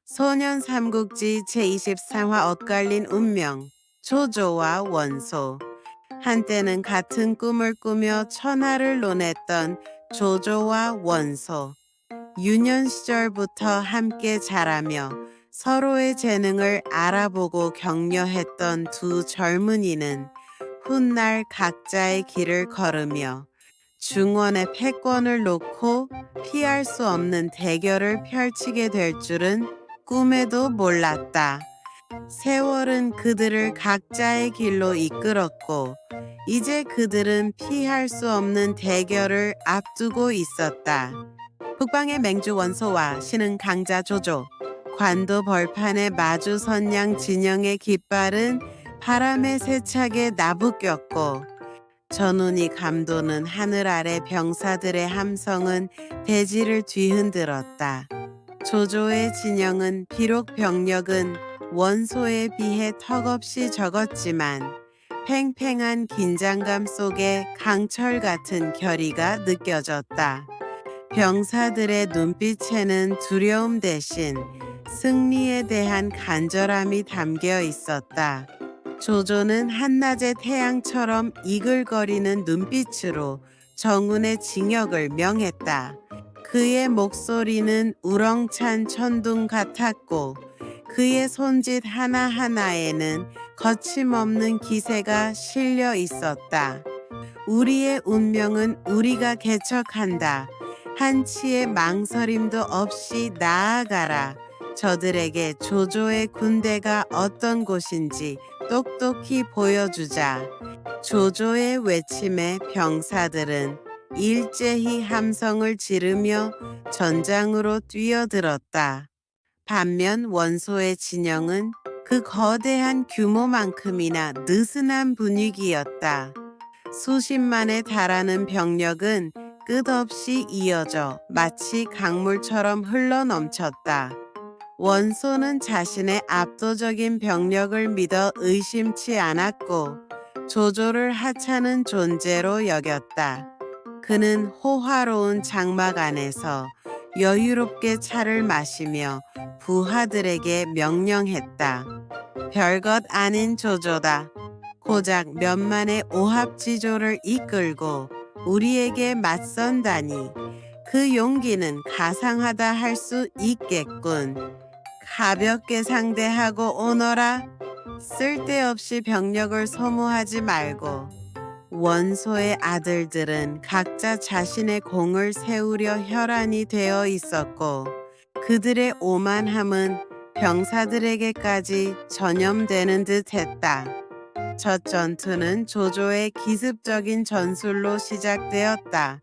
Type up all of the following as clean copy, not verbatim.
소년 삼국지 제23화 엇갈린 운명, 조조와 원소. 한때는 같은 꿈을 꾸며 천하를 논했던 조조와 원소. 유년 시절부터 함께 자라며 서로의 재능을 알아보고 격려했던 두 젊은이는 훗날 각자의 길을 걸으며 중원의 패권을 놓고 피할 수 없는 대결을 펼치게 될 줄은 꿈에도 몰랐다. 세월은 그들을 각자의 길로 이끌었고 이제 그들은 피할 수 없는 대결을 앞두고 있었다. 북방의 맹주 원소와 신흥 강자 조조, 관도 벌판에 마주 선양 진영의 깃발은 바람에 세차게 나부꼈고 전운이 감도는 하늘 아래 병사들의 함성은 대지를 뒤흔들었다. 조조의 진영은 비록 병력은 원소에 비해 턱없이 적었지만 팽팽한 긴장감 속에 강철 같은 결의가 느껴졌다. 병사들의 눈빛에는 두려움 대신 승리에 대한 간절함이 담겨 있었다. 조조는 한낮의 태양처럼 이글거리는 눈빛으로 정운의 징역을 명했다. 그의 목소리는 우렁찬 천둥 같았고 그의 손짓 하나하나에는 거침없는 기세가 실려 있었다. 우리의 운명은 우리가 개척한다. 한치의 망설임도 없이 나아가라. 저들에게 조조의 군대가 어떤 곳인지 똑똑히 보여주자. 조조의 외침에 병사들은 일제히 함성을 지르며 전장으로 뛰어들었다. 반면 원소의 진영은 그 거대한 규모만큼이나 느슨한 분위기였다. 수십만에 달하는 병력은 끝없이 이어져 마치 강물처럼 흘러넘쳤다. 원소는 자신의 압도적인 병력을 믿어 의심치 않았고 조조를 하찮은 존재로 여겼다. 그는 호화로운 장막 안에서 여유롭게 차를 마시며 부하들에게 명령했다. 별것 아닌 조조다. 고작 몇만의 오합지조를 이끌고 우리에게 맞선다니 그 용기는 가상하다 할 수 있겠군. 가볍게 상대하고 오너라. 쓸데없이 병력을 소모하지 말고. 원소의 아들들은 각자 자신의 공을 세우려 혈안이 되어 있었고 그들의 오만함은 병사들에게까지 전염되는 듯 했다. 첫 전투는 조조의 기습적인 전술로 시작되었다.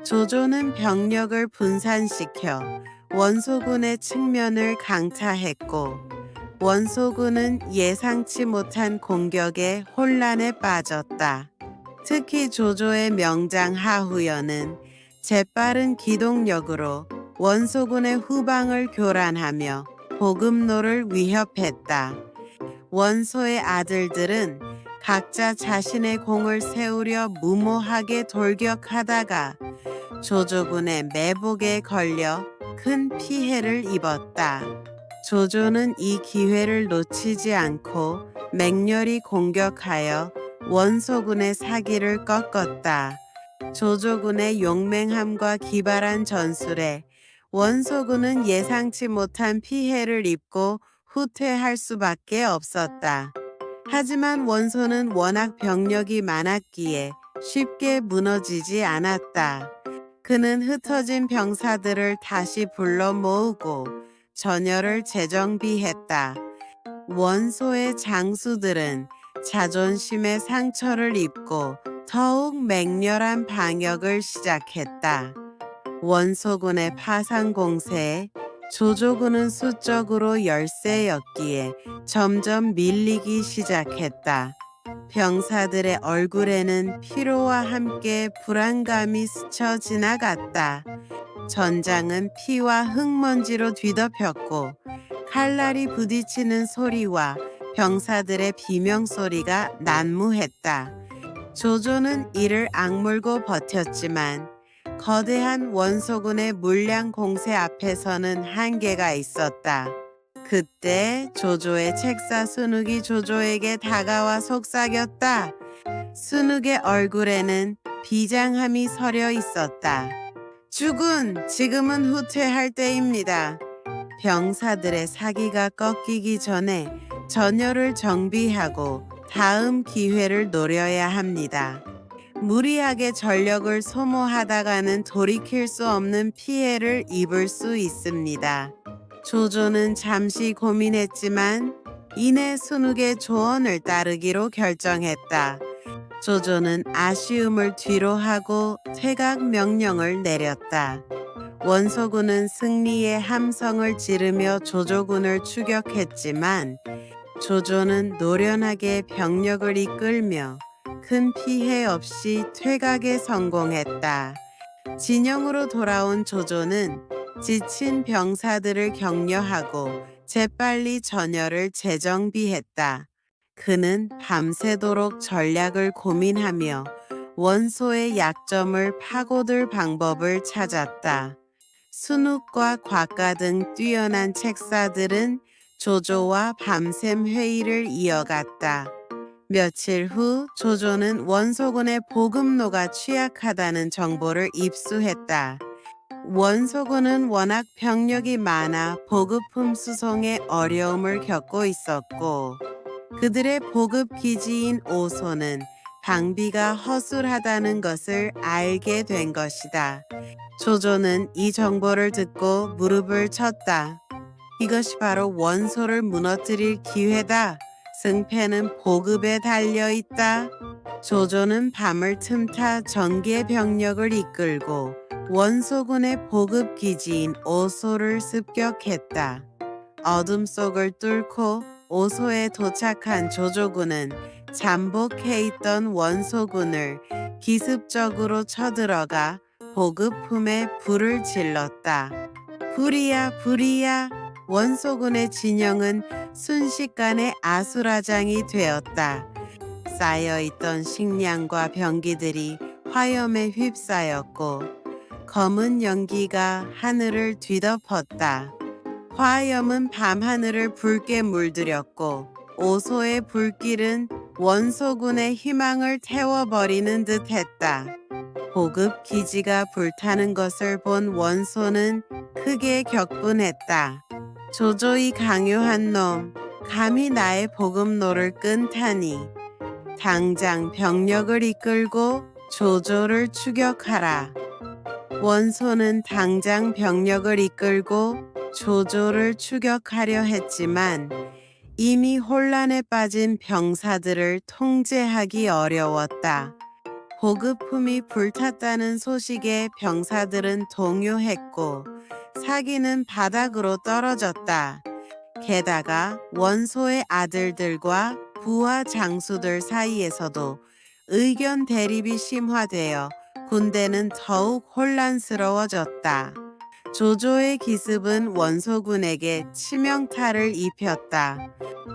조조는 병력을 분산시켜 원소군의 측면을 강타했고 원소군은 예상치 못한 공격에 혼란에 빠졌다. 특히 조조의 명장 하후연은 재빠른 기동력으로 원소군의 후방을 교란하며 보급로를 위협했다. 원소의 아들들은 각자 자신의 공을 세우려 무모하게 돌격하다가 조조군의 매복에 걸려 큰 피해를 입었다. 조조는 이 기회를 놓치지 않고 맹렬히 공격하여 원소군의 사기를 꺾었다. 조조군의 용맹함과 기발한 전술에 원소군은 예상치 못한 피해를 입고 후퇴할 수밖에 없었다. 하지만 원소는 워낙 병력이 많았기에 쉽게 무너지지 않았다. 그는 흩어진 병사들을 다시 불러 모으고 전열을 재정비했다. 원소의 장수들은 자존심의 상처를 입고 더욱 맹렬한 방역을 시작했다. 원소군의 파상 공세에 조조군은 수적으로 열세였기에 점점 밀리기 시작했다. 병사들의 얼굴에는 피로와 함께 불안감이 스쳐 지나갔다. 전장은 피와 흙먼지로 뒤덮였고 칼날이 부딪히는 소리와 병사들의 비명소리가 난무했다. 조조는 이를 악물고 버텼지만 거대한 원소군의 물량 공세 앞에서는 한계가 있었다. 그때 조조의 책사 순욱이 조조에게 다가와 속삭였다. 순욱의 얼굴에는 비장함이 서려 있었다. 주군, 지금은 후퇴할 때입니다. 병사들의 사기가 꺾이기 전에 전열을 정비하고 다음 기회를 노려야 합니다. 무리하게 전력을 소모하다가는 돌이킬 수 없는 피해를 입을 수 있습니다. 조조는 잠시 고민했지만 이내 순욱의 조언을 따르기로 결정했다. 조조는 아쉬움을 뒤로하고 퇴각 명령을 내렸다. 원소군은 승리의 함성을 지르며 조조군을 추격했지만 조조는 노련하게 병력을 이끌며 큰 피해 없이 퇴각에 성공했다. 진영으로 돌아온 조조는 지친 병사들을 격려하고 재빨리 전열을 재정비했다. 그는 밤새도록 전략을 고민하며 원소의 약점을 파고들 방법을 찾았다. 순욱과 곽가 등 뛰어난 책사들은 조조와 밤샘 회의를 이어갔다. 며칠 후 조조는 원소군의 보급로가 취약하다는 정보를 입수했다. 원소군은 워낙 병력이 많아 보급품 수송에 어려움을 겪고 있었고 그들의 보급 기지인 오소는 방비가 허술하다는 것을 알게 된 것이다. 조조는 이 정보를 듣고 무릎을 쳤다. 이것이 바로 원소를 무너뜨릴 기회다. 승패는 보급에 달려 있다. 조조는 밤을 틈타 전개 병력을 이끌고 원소군의 보급 기지인 오소를 습격했다. 어둠 속을 뚫고 오소에 도착한 조조군은 잠복해 있던 원소군을 기습적으로 쳐들어가 보급품에 불을 질렀다. 불이야 불이야. 원소군의 진영은 순식간에 아수라장이 되었다. 쌓여있던 식량과 병기들이 화염에 휩싸였고 검은 연기가 하늘을 뒤덮었다. 화염은 밤하늘을 붉게 물들였고 오소의 불길은 원소군의 희망을 태워버리는 듯했다. 보급 기지가 불타는 것을 본 원소는 크게 격분했다. 조조이 강요한 놈, 감히 나의 보급로를 끊다니. 당장 병력을 이끌고 조조를 추격하라. 원소는 당장 병력을 이끌고 조조를 추격하려 했지만 이미 혼란에 빠진 병사들을 통제하기 어려웠다. 보급품이 불탔다는 소식에 병사들은 동요했고 사기는 바닥으로 떨어졌다. 게다가 원소의 아들들과 부하 장수들 사이에서도 의견 대립이 심화되어 군대는 더욱 혼란스러워졌다. 조조의 기습은 원소군에게 치명타를 입혔다.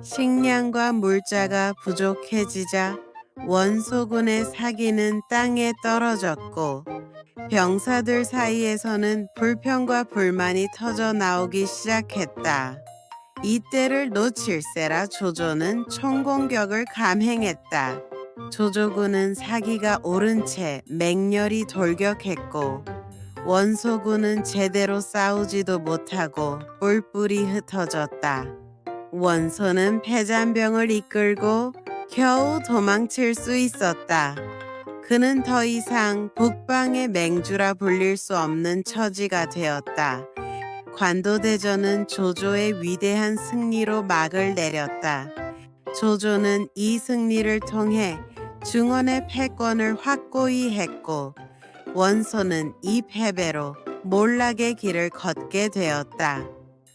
식량과 물자가 부족해지자 원소군의 사기는 땅에 떨어졌고 병사들 사이에서는 불평과 불만이 터져 나오기 시작했다. 이때를 놓칠세라 조조는 총공격을 감행했다. 조조군은 사기가 오른 채 맹렬히 돌격했고 원소군은 제대로 싸우지도 못하고 뿔뿔이 흩어졌다. 원소는 패잔병을 이끌고 겨우 도망칠 수 있었다. 그는 더 이상 북방의 맹주라 불릴 수 없는 처지가 되었다. 관도대전은 조조의 위대한 승리로 막을 내렸다. 조조는 이 승리를 통해 중원의 패권을 확고히 했고 원소는 이 패배로 몰락의 길을 걷게 되었다.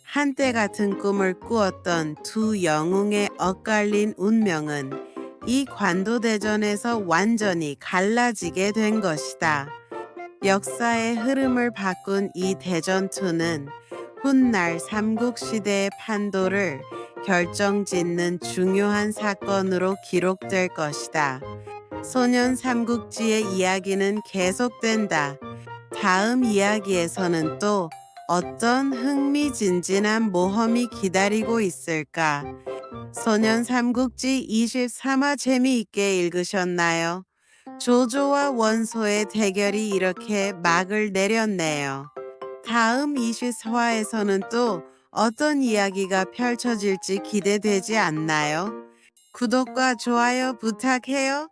한때 같은 꿈을 꾸었던 두 영웅의 엇갈린 운명은 이 관도대전에서 완전히 갈라지게 된 것이다. 역사의 흐름을 바꾼 이 대전투는 훗날 삼국시대의 판도를 결정짓는 중요한 사건으로 기록될 것이다. 소년 삼국지의 이야기는 계속된다. 다음 이야기에서는 또 어떤 흥미진진한 모험이 기다리고 있을까? 소년 삼국지 23화 재미있게 읽으셨나요? 조조와 원소의 대결이 이렇게 막을 내렸네요. 다음 24화에서는 또 어떤 이야기가 펼쳐질지 기대되지 않나요? 구독과 좋아요 부탁해요.